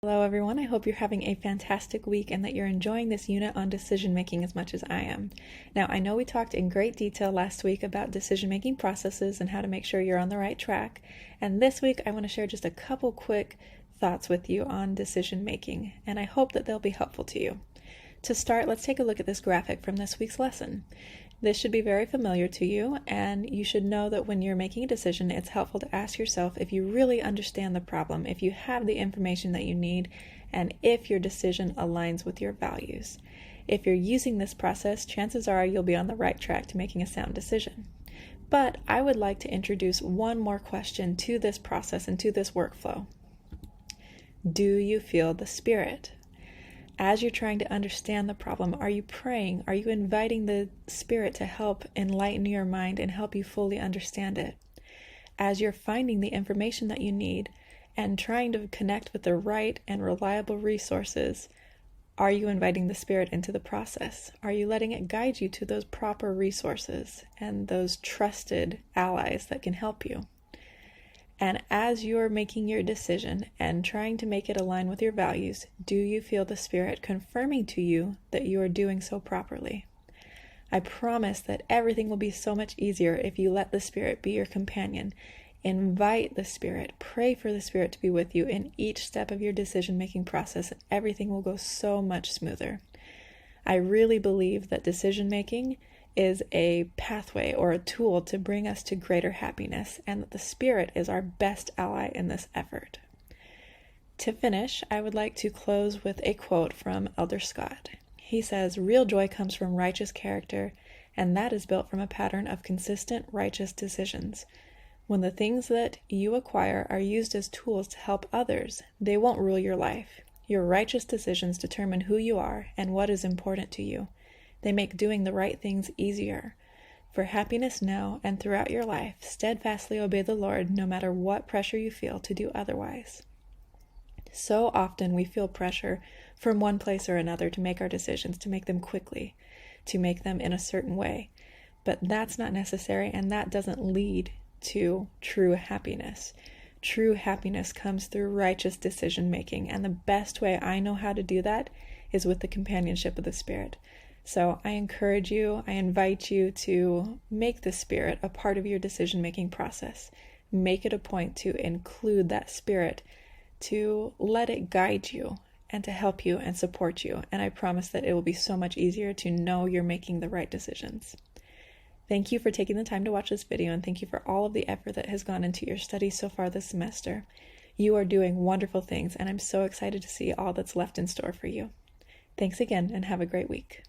Hello everyone, I hope you're having a fantastic week and that you're enjoying this unit on decision making as much as I am. Now, I know we talked in great detail last week about decision making processes and how to make sure you're on the right track, and this week I want to share just a couple quick thoughts with you on decision making, and I hope that they'll be helpful to you. To start, let's take a look at this graphic from this week's lesson. This should be very familiar to you, and you should know that when you're making a decision, it's helpful to ask yourself if you really understand the problem, if you have the information that you need, and if your decision aligns with your values. If you're using this process, chances are you'll be on the right track to making a sound decision. But I would like to introduce one more question to this process and to this workflow. Do you feel the Spirit? As you're trying to understand the problem, are you praying? Are you inviting the Spirit to help enlighten your mind and help you fully understand it? As you're finding the information that you need and trying to connect with the right and reliable resources, are you inviting the Spirit into the process? Are you letting it guide you to those proper resources and those trusted allies that can help you? And as you're making your decision and trying to make it align with your values, do you feel the Spirit confirming to you that you are doing so properly? I promise that everything will be so much easier if you let the Spirit be your companion. Invite the Spirit, pray for the Spirit to be with you in each step of your decision-making process, and everything will go so much smoother. I really believe that decision-making is a pathway or a tool to bring us to greater happiness, and that the Spirit is our best ally in this effort. To finish, I would like to close with a quote from Elder Scott. He says, "Real joy comes from righteous character, and that is built from a pattern of consistent righteous decisions. When the things that you acquire are used as tools to help others, they won't rule your life. Your righteous decisions determine who you are and what is important to you. They make doing the right things easier. For happiness now and throughout your life, steadfastly obey the Lord no matter what pressure you feel to do otherwise." So often we feel pressure from one place or another to make our decisions, to make them quickly, to make them in a certain way. But that's not necessary, and that doesn't lead to true happiness. True happiness comes through righteous decision making, and the best way I know how to do that is with the companionship of the Spirit. So I encourage you, I invite you to make the Spirit a part of your decision-making process. Make it a point to include that Spirit, to let it guide you and to help you and support you. And I promise that it will be so much easier to know you're making the right decisions. Thank you for taking the time to watch this video, and thank you for all of the effort that has gone into your studies so far this semester. You are doing wonderful things, and I'm so excited to see all that's left in store for you. Thanks again, and have a great week.